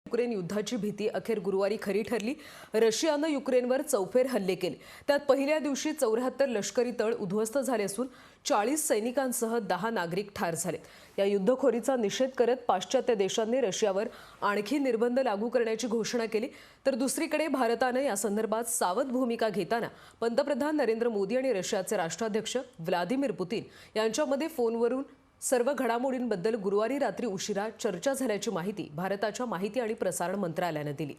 Ukraine युद्धाची भीती अखेर गुरुवारी खरी ठरली। रशियानं युक्रेनवर चौफेर हल्ले केले। त्यात पहिल्या दिवशी 74 लष्करी तळ उद्ध्वस्त झाले असून 40 सैनिकांसह 10 नागरिक ठार झाले। या युद्धखोरीचा निषेध करत पाश्चात्य देशांनी रशियावर आणखी निर्बंध लागू करण्याची घोषणा केली। तर दुसरीकडे भारतानं या संदर्भात सावध भूमिका घेताना पंतप्रधान नरेंद्र मोदी आणि रशियाचे राष्ट्राध्यक्ष व्लादिमीर पुतिन यांच्यामध्ये फोनवरून सर्व घडामोडींबद्दल गुरुवारी रात्री उशिरा चर्चा झाल्याची माहिती भारताच्या माहिती आणि प्रसारण मंत्रालयाने दिली।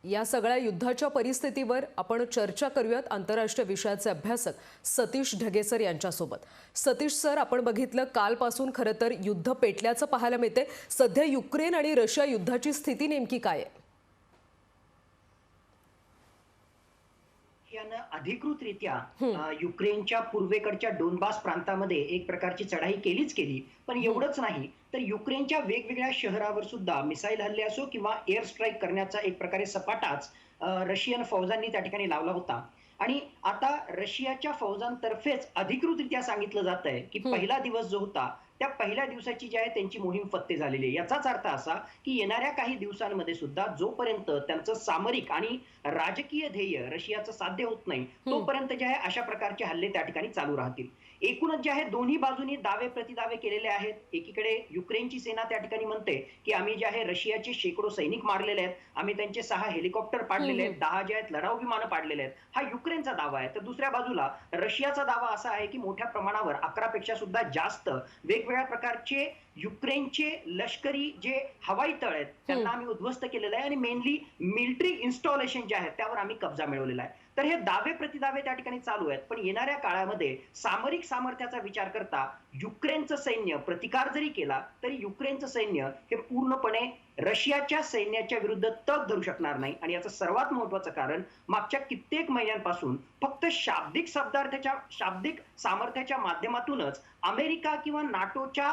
या सगळ्या युद्धाच्या परिस्थितीवर आपण चर्चा करूयात आंतरराष्ट्रीय विषयाचे अभ्यासक सतीश ढगेसर यांच्यासोबत। सतीश सर, आपण बघितलं कालपासून खरं तर युद्ध पेटल्याचं पाहायला मिळते। सध्या युक्रेन आणि रशिया युद्धाची स्थिती नेमकी काय आहे? अधिकृतरित्या युक्रेनच्या पूर्वेकडच्या डोनबास प्रांतामध्ये एक प्रकारची चढाई केली, पण एवढंच नाही तर युक्रेनच्या वेगवेगळ्या शहरावर सुद्धा मिसाईल हल्ले असो किंवा एअर स्ट्राईक करण्याचा एक प्रकारे सपाटाच रशियन फौजांनी त्या ठिकाणी लावला होता। आणि आता रशियाच्या फौजांतर्फेच अधिकृतरित्या सांगितलं जात आहे की पहिला दिवस जो होता त्या पहिल्या दिवसाची जी आहे त्यांची मोहीम फत्ते झालेली आहे। याचाच अर्थ असा की येणाऱ्या काही दिवसांमध्ये सुद्धा जोपर्यंत त्यांचं सामरिक आणि राजकीय ध्येय रशियाचं साध्य होत नाही तोपर्यंत जे आहे अशा प्रकारचे हल्ले त्या ठिकाणी चालू राहतील। एकूणच जे आहे दोन्ही बाजूंनी दावे प्रतिदावे केलेले आहेत। एकीकडे युक्रेनची सेना त्या ठिकाणी म्हणते की आम्ही जे आहे रशियाचे शेकडो सैनिक मारलेले आहेत, आम्ही त्यांचे 6 हेलिकॉप्टर पाडलेले आहेत, 10 जे आहेत लढाऊ विमानं पाडलेले आहेत, हा युक्रेनचा दावा आहे। तर दुसऱ्या बाजूला रशियाचा दावा असा आहे की मोठ्या प्रमाणावर 11 पेक्षा सुद्धा जास्त वेगवेगळ्या प्रकारचे युक्रेनचे लष्करी जे हवाई तळ आहेत त्यांना आम्ही उद्ध्वस्त केलेलं आहे आणि मेनली मिलिटरी इन्स्टॉलेशन जे आहेत त्यावर आम्ही कब्जा मिळवलेला आहे। तर हे दावे प्रतिदावे त्या ठिकाणी चालू आहेत। पण येणाऱ्या काळामध्ये सामरिक सामर्थ्याचा विचार करता युक्रेनचं सैन्य प्रतिकार जरी केला तरी युक्रेनचं सैन्य हे पूर्णपणे रशियाच्या सैन्याच्या विरुद्ध तग धरू शकणार नाही। आणि याचं सर्वात महत्त्वाचं कारण मागच्या कित्येक महिन्यांपासून फक्त शाब्दिक सामर्थ्याच्या माध्यमातूनच अमेरिका किंवा नाटोच्या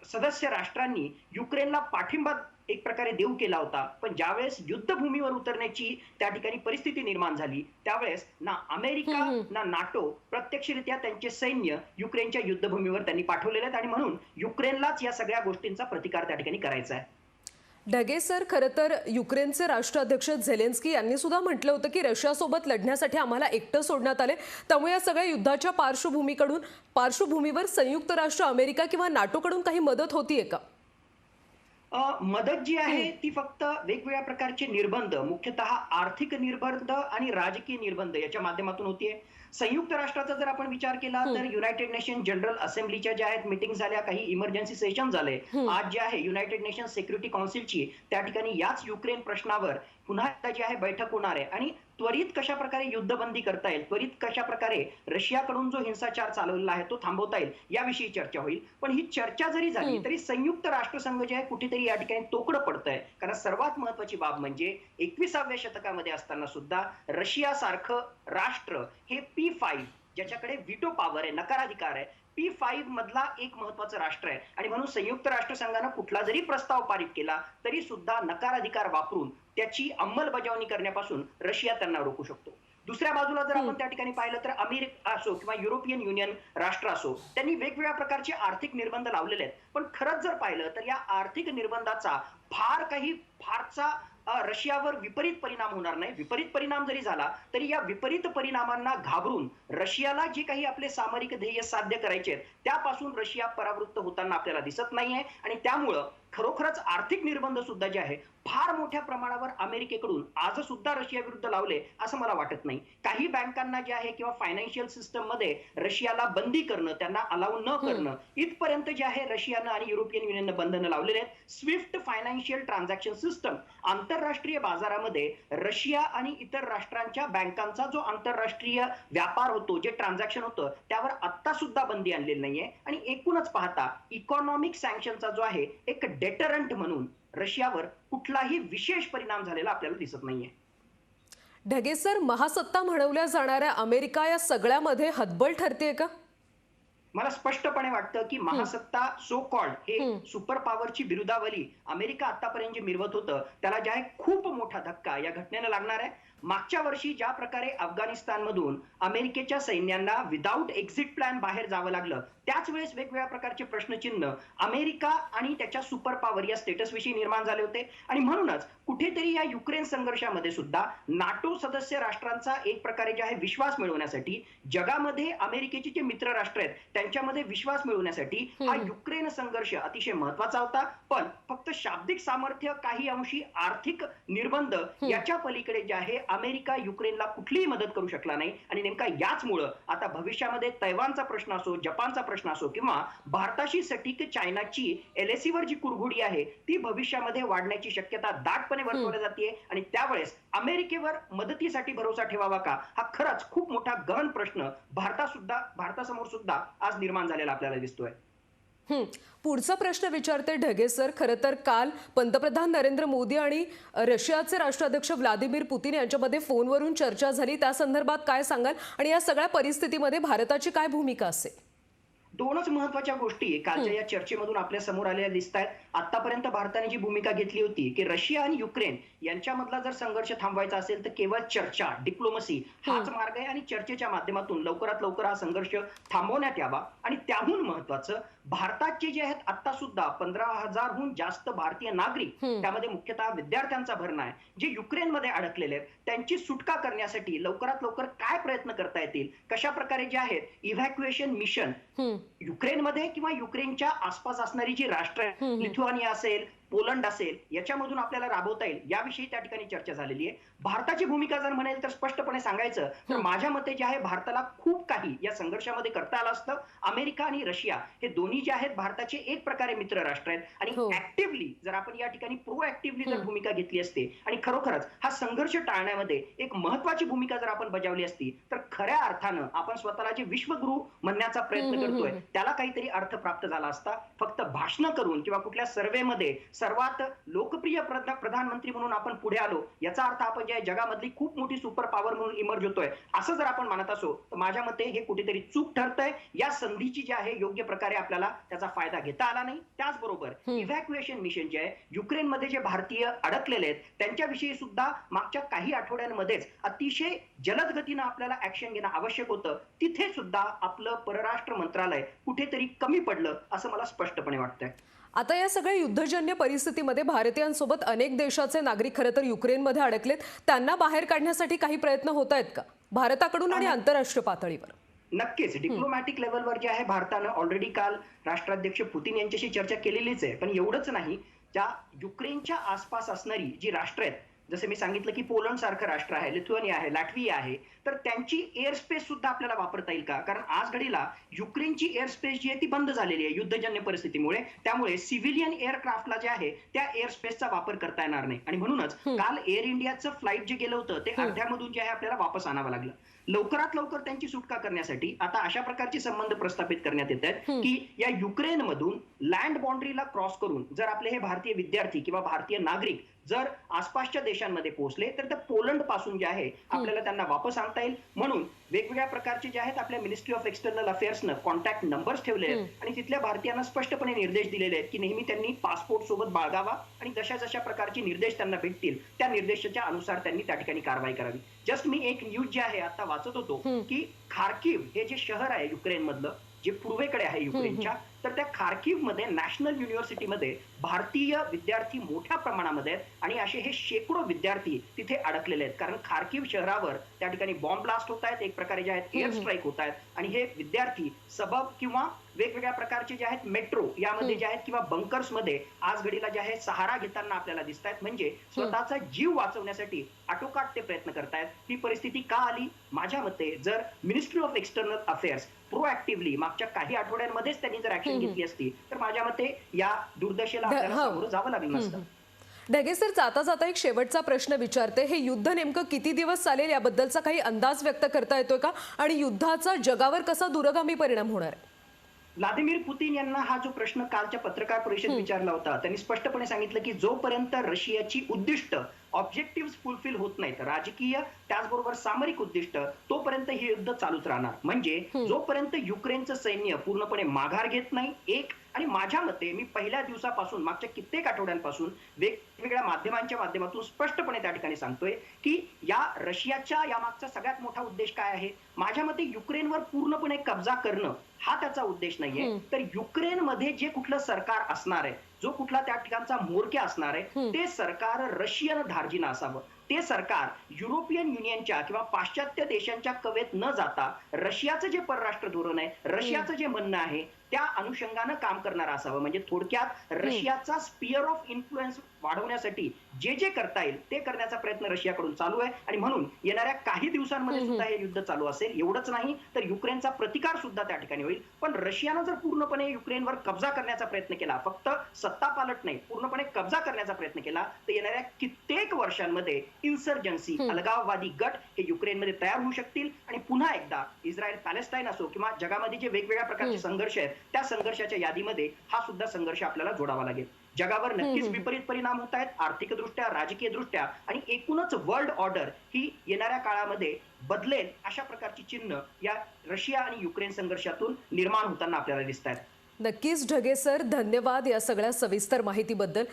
सदस्य राष्ट्रांनी युक्रेनला पाठिंबा एक प्रकारे देऊ केला होता। पण ज्यावेळेस युद्धभूमीवर उतरण्याची त्या ठिकाणी परिस्थिती निर्माण झाली त्यावेळेस ना अमेरिका ना नाटो प्रत्यक्षरित्या त्यांचे सैन्य युक्रेनच्या युद्धभूमीवर त्यांनी पाठवलेले आहेत आणि म्हणून युक्रेनलाच या सगळ्या गोष्टींचा प्रतिकार त्या ठिकाणी करायचा आहे। ढगे सर, खरं तर युक्रेनचे राष्ट्राध्यक्ष झेलेन्स्की यांनी सुद्धा म्हटलं होतं की रशियासोबत लढण्यासाठी आम्हाला एकटं सोडण्यात आले। त्यामुळे या सगळ्या युद्धाच्या पार्श्वभूमीवर संयुक्त राष्ट्र, अमेरिका किंवा नाटोकडून काही मदत होतीये का? मदत जी आहे ती फक्त वेगवेगळ्या प्रकारचे निर्बंध, मुख्यतः आर्थिक निर्बंध आणि राजकीय निर्बंध याच्या माध्यमातून होतीये। संयुक्त राष्ट्राचा जर आपण विचार केला तर युनायटेड नेशन जनरल असेंब्लीच्या ज्या आहेत मीटिंग झाल्या, काही इमर्जन्सी सेशन झाले। आज जे आहे युनायटेड नेशन सिक्युरिटी काउन्सिलची त्या ठिकाणी याच युक्रेन प्रश्नावर पुन्हा एकदा जी आहे बैठक होणार आहे आणि त्वरित कशा प्रकारे युद्धबंदी करता येईल, त्वरित कशा प्रकारे रशियाकडून जो हिंसाचार चालवलेला आहे तो थांबवता येईल याविषयी चर्चा होईल। पण ही चर्चा जरी झाली तरी संयुक्त राष्ट्रसंघ जे आहे कुठेतरी या ठिकाणी तोकडं पडतंय। कारण सर्वात महत्त्वाची बाब म्हणजे 21व्या शतकामध्ये असताना सुद्धा रशियासारखं राष्ट्र हे P5 ज्याच्याकडे व्हीटो पॉवर आहे, नकाराधिकार आहे, P5 मधला एक महत्त्वाचं राष्ट्र आहे आणि म्हणून संयुक्त राष्ट्रसंघाने कुठला जरी प्रस्ताव पारित केला तरी सुद्धा नकाराधिकार वापरून त्याची अंमलबजावणी करण्यापासून रशिया त्यांना रोखू शकतो। दुसऱ्या बाजूला जर आपण त्या ठिकाणी पाहिलं तर अमेरिका असो किंवा युरोपियन युनियन राष्ट्र असो त्यांनी वेगवेगळ्या प्रकारचे आर्थिक निर्बंध लावलेले आहेत। पण खरंच जर पाहिलं तर या आर्थिक निर्बंधाचा फारसा रशियावर विपरीत परिणाम होणार नाही। विपरीत परिणाम जरी झाला तरी या विपरीत परिणामांना घाबरून रशियाला जे काही आपले सामरिक ध्येय साध्य करायचे आहेत त्यापासून रशिया परावृत्त होताना आपल्याला दिसत नाहीये। आणि त्यामुळं खरोखरच आर्थिक निर्बंध सुद्धा जे आहे फार मोठ्या प्रमाणावर अमेरिकेकडून आज सुद्धा रशिया विरुद्ध लावले असं मला वाटत नाही। काही बँकांना जे आहे किंवा फायनान्शियल सिस्टम मध्ये रशियाला बंदी करणं, त्यांना अलाउ न करणं इथपर्यंत जे आहे रशियानं आणि युरोपियन युनियननं बंधनं लावलेले आहेत। स्विफ्ट फायनान्शियल ट्रान्झॅक्शन सिस्टम, आंतरराष्ट्रीय बाजारामध्ये रशिया आणि इतर राष्ट्रांच्या बँकांचा जो आंतरराष्ट्रीय व्यापार होतो, जे ट्रान्झॅक्शन होतं त्यावर आता सुद्धा बंदी आणलेली नाहीये। आणि एकूणच पाहता इकॉनॉमिक सँक्शनचा जो आहे एक डेटरंट म्हणून रशियावर कुठलाही विशेष परिणाम झालेला आपल्याला दिसत नाहीये। ढगे सर, महासत्ता म्हणवल्या जाणाऱ्या अमेरिका या सगळ्यामध्ये हतबल ठरतेय का? मला स्पष्टपणे वाटतं की महासत्ता सो कॉल्ड हे सुपर पॉवरची बिरुदावली अमेरिका आतापर्यंत जे मिरवत होतं त्याला जे आहे खूप मोठा धक्का या घटनेने लागणार आहे। मागच्या वर्षी ज्या प्रकारे अफगाणिस्तानमधून अमेरिकेच्या सैन्यांना विदाऊट एक्झिट प्लॅन बाहेर जावं लागलं, त्याच वेळेस वेगवेगळ्या प्रकारचे प्रश्नचिन्ह अमेरिका आणि त्याच्या सुपर पॉवर या स्टेटस विषयी निर्माण झाले होते. आणि म्हणूनच कुठेतरी या युक्रेन संघर्षामध्ये सुद्धा नाटो सदस्य राष्ट्रांचा एक प्रकारे जे आहे विश्वास मिळवण्यासाठी, जगामध्ये अमेरिकेचे जे मित्र राष्ट्र आहेत त्यांच्यामध्ये विश्वास मिळवण्यासाठी हा युक्रेन संघर्ष अतिशय महत्वाचा होता. पण फक्त शाब्दिक सामर्थ्य, काही अंशी आर्थिक निर्बंध याच्या पलीकडे जे आहे अमेरिका युक्रेनला कुठलीही मदत करू शकला नाही. आणि नेमका याचमुळे आता भविष्यामध्ये तैवानचा प्रश्न असो, जपानचा प्रश्न असो किंवा भारताशी सटीक चायनाची LAC वर जी कुरघोडी आहे ती भविष्यामध्ये वाढण्याची शक्यता दाटपणे वर्तवली जाते. आणि त्यावेळेस अमेरिकेवर मदतीसाठी भरोसा ठेवावा का, हा खरंच खूप मोठा गहन प्रश्न भारतासमोर सुद्धा आज निर्माण झालेला आपल्याला दिसतोय. पुढचा प्रश्न विचारते ढगे सर. खरं तर काल पंतप्रधान नरेंद्र मोदी आणि रशियाचे राष्ट्राध्यक्ष व्लादिमीर पुतीन यांच्यामध्ये फोनवरून चर्चा झाली. त्या संदर्भात काय सांगाल आणि या सगळ्या परिस्थितीमध्ये भारताची काय भूमिका असेल? दोनच महत्वाच्या गोष्टी कालच्या या चर्चेमधून आपल्या समोर आलेल्या दिसत आहेत. आतापर्यंत भारताने जी भूमिका घेतली होती की रशिया आणि युक्रेन यांच्यामधला जर संघर्ष थांबवायचा असेल तर केवळ चर्चा, डिप्लोमसी हाच मार्ग आहे आणि चर्चेच्या माध्यमातून लवकरात लवकर हा संघर्ष थांबवण्यात यावा. आणि त्याहून महत्वाचं, भारताचे जे आहेत आता सुद्धा 15,000हून जास्त भारतीय नागरिक, त्यामध्ये मुख्यतः विद्यार्थ्यांचा भरणा आहे, जे युक्रेनमध्ये अडकलेले आहेत, त्यांची सुटका करण्यासाठी लवकरात लवकर काय प्रयत्न करता येतील, कशा प्रकारे जे आहेत इव्हॅक्युएशन मिशन युक्रेनमध्ये किंवा युक्रेनच्या आसपास असणारी जी राष्ट्र आहेत, लिथुआनिया असेल, पोलंड असेल, याच्यामधून आपल्याला राबवता येईल याविषयी त्या ठिकाणी चर्चा झालेली आहे. भारताची भूमिका जर म्हणेल तर स्पष्टपणे सांगायचं तर माझ्या मते जे आहे भारताला खूप काही या संघर्षामध्ये करता आलं असतं. अमेरिका आणि रशिया हे दोन्ही जे आहेत भारताचे एक प्रकारे मित्र राष्ट्र आहेत आणि ऍक्टिव्हली जर आपण या ठिकाणी प्रोऍक्टिव्हली जर भूमिका घेतली असते आणि खरोखरच हा संघर्ष टाळण्यामध्ये एक महत्वाची भूमिका जर आपण बजावली असती तर खऱ्या अर्थानं आपण स्वतःला जे विश्वगुरु म्हणण्याचा प्रयत्न करतोय त्याला काहीतरी अर्थ प्राप्त झाला असता. फक्त भाषण करून किंवा कुठल्या सर्व्हेमध्ये सर्वात लोकप्रिय प्रधानमंत्री म्हणून आपण पुढे आलो याचा अर्थ आपण जे जगामधली खूप मोठी सुपर पॉवर म्हणून इमर्ज होतोय असं जर आपण म्हणत असो तर माझ्या मते हे कुठेतरी चूक ठरतंय. या संधीची जी आहे योग्य प्रकारे आपल्याला त्याचा फायदा घेता आला नाही. त्याचबरोबर इव्हॅक्युएशन मिशन जे आहे युक्रेनमध्ये जे भारतीय अडकलेले आहेत त्यांच्याविषयी सुद्धा मागच्या काही आठवड्यांमध्येच अतिशय जलद गतीनं आपल्याला ऍक्शन घेणं आवश्यक होतं. तिथे सुद्धा आपलं परराष्ट्र मंत्रालय कुठेतरी कमी पडलं असं मला स्पष्टपणे वाटतंय. आता या सगळ्या युद्धजन्य परिस्थितीमध्ये भारतीयांसोबत अनेक देशाचे नागरिक खरं तर युक्रेनमध्ये अडकलेत. त्यांना बाहेर काढण्यासाठी काही प्रयत्न होत आहेत का भारताकडून आणि आंतरराष्ट्रीय पातळीवर? नक्कीच डिप्लोमॅटिक लेव्हलवर जे आहे भारतानं ऑलरेडी काल राष्ट्राध्यक्ष पुतीन यांच्याशी चर्चा केलेलीच आहे. पण एवढंच नाही, ज्या युक्रेनच्या आसपास असणारी जी राष्ट्र आहेत, जसे मी सांगितलं की पोलंड सारखं राष्ट्र आहे, लिथुआनिया आहे, लॅटव्हिया आहे, तर त्यांची एअर स्पेस सुद्धा आपल्याला वापरता येईल का? कारण आज घडीला युक्रेनची एअर स्पेस जी आहे ती बंद झालेली आहे युद्धजन्य परिस्थितीमुळे. त्यामुळे सिव्हिलियन एअरक्राफ्टला जे आहे त्या एअर स्पेसचा वापर करता येणार नाही. आणि म्हणूनच काल एअर इंडियाचं फ्लाईट जे गेलं होतं ते अर्ध्यामधून जे आहे आपल्याला वापस आणावं लागलं. लवकरात लवकर त्यांची सुटका करण्यासाठी आता अशा प्रकारचे संबंध प्रस्थापित करण्यात येत आहेत की या युक्रेनमधून लँड बाउंड्रीला क्रॉस करून जर आपले हे भारतीय विद्यार्थी किंवा भारतीय नागरिक जर आसपासच्या देशांमध्ये पोहोचले तर त्या पोलंड पासून जे आहे आपल्याला त्यांना वापस आणता येईल. म्हणून वेगवेगळ्या प्रकारचे जे आहेत आपल्या मिनिस्ट्री ऑफ एक्सटर्नल अफेअर्सनं कॉन्टॅक्ट नंबर्स ठेवले आहेत आणि तिथल्या भारतीयांना स्पष्टपणे निर्देश दिलेले आहेत की नेहमी त्यांनी पासपोर्ट सोबत बाळगावा आणि जशा जशा प्रकारचे निर्देश त्यांना भेटतील त्या निर्देशाच्या अनुसार त्यांनी त्या ठिकाणी कारवाई करावी. जस्ट मी एक न्यूज जे आहे आता वाचत होतो की खार्किव्ह हे जे शहर आहे युक्रेन मधलं जे पूर्वेकडे आहे युक्रेनच्या, तर त्या खार्किव्ह मध्ये नॅशनल युनिव्हर्सिटीमध्ये भारतीय विद्यार्थी मोठ्या प्रमाणामध्ये आहेत आणि असे हे शेकडो विद्यार्थी तिथे अडकलेले आहेत. कारण खार्किव्ह शहरावर त्या ठिकाणी बॉम्ब ब्लास्ट होत आहेत, एक प्रकारे जे आहेत एअर स्ट्राईक होत आहेत आणि हे विद्यार्थी सबब किंवा वेगवेगळ्या प्रकारचे जे आहेत मेट्रो यामध्ये जे आहेत किंवा बंकर्स मध्ये आज घडीला जे आहे सहारा घेताना आपल्याला दिसत आहेत. म्हणजे स्वतःचा जीव वाचवण्यासाठी आटोकाट ते प्रयत्न करतायत. ही परिस्थिती का आली? माझ्या मते जर मिनिस्ट्री ऑफ एक्सटर्नल अफेअर्स प्रोऍक्टिव्हली मागच्या काही आठवड्यांमध्येच त्यांनी जर ऍक्शन घेतली असती तर माझ्या मते या दुर्दशेला आपल्याला सामोरं जावं लागलं नसतं. ढगे सर, जाता जाता एक शेवटचा प्रश्न विचारते. हे युद्ध नेमकं किती दिवस चालेल याबद्दलचा काही अंदाज व्यक्त करता येतोय का? आणि युद्धाचा जगावर कसा दूरगामी परिणाम होणार आहे? व्लादिमीर पुतीन यांना हा जो प्रश्न कालच्या पत्रकार परिषदेत विचारला होता, त्यांनी स्पष्टपणे सांगितलं की जोपर्यंत रशियाची उद्दिष्ट ऑब्जेक्टिव्ह फुलफिल होत नाहीत, राजकीय त्याचबरोबर सामरिक उद्दिष्ट, तोपर्यंत हे युद्ध चालूच राहणार. म्हणजे जोपर्यंत युक्रेनचं सैन्य पूर्णपणे माघार घेत नाही, एक, आणि माझ्या मते मी पहिल्या दिवसापासून मागच्या कित्येक आठवड्यांपासून वेगवेगळ्या माध्यमांच्या माध्यमातून स्पष्टपणे त्या ठिकाणी सांगतोय की या रशियाच्या यामागचा सगळ्यात मोठा उद्देश काय आहे. माझ्या मते युक्रेनवर पूर्णपणे कब्जा करणं हा त्याचा उद्देश नाहीये. तर युक्रेनमध्ये जे कुठलं सरकार असणार आहे, जो कुठला त्या ठिकाणचा म्होरक्या असणार आहे, ते सरकार रशियन धार्जिन असावं. ते सरकार युरोपियन युनियनच्या किंवा पाश्चात्य देशांच्या कवेत न जाता रशियाचं जे परराष्ट्र धोरण आहे, रशियाचं जे म्हणणं आहे, त्या अनुषंगानं काम करणारं असावं. म्हणजे थोडक्यात रशियाचा स्पियर ऑफ इन्फ्लुएन्स वाढवण्यासाठी जे जे करता येईल ते करण्याचा प्रयत्न रशियाकडून चालू आहे. आणि म्हणून येणाऱ्या काही दिवसांमध्ये सुद्धा हे युद्ध चालू असेल. एवढंच नाही तर युक्रेनचा प्रतिकार सुद्धा त्या ठिकाणी होईल. पण रशियानं जर पूर्णपणे युक्रेनवर कब्जा करण्याचा प्रयत्न केला, फक्त सत्ता पालट नाही, पूर्णपणे कब्जा करण्याचा प्रयत्न केला, तर येणाऱ्या कित्येक वर्षांमध्ये इन्सर्जन्सी, अलगाववादी गट हे युक्रेनमध्ये तयार होऊ शकतील. आणि पुन्हा एकदा इस्रायल पॅलेस्टाईन असो किंवा जगामध्ये जे वेगवेगळ्या प्रकारचे संघर्ष आहेत, त्या संघर्षाच्या यादीमध्ये हा सुद्धा संघर्ष आपल्याला जोडावा लागेल. जगावर नक्कीच विपरीत परिणाम होत आहेत, आर्थिकदृष्ट्या, राजकीय दृष्ट्या, आणि एकूणच वर्ल्ड ऑर्डर ही येणाऱ्या काळामध्ये बदलेल अशा प्रकारची चिन्ह या रशिया आणि युक्रेन संघर्षातून निर्माण होताना आपल्याला दिसत आहेत. नक्कीच ढगे सर, धन्यवाद या सगळ्या सविस्तर माहितीबद्दल.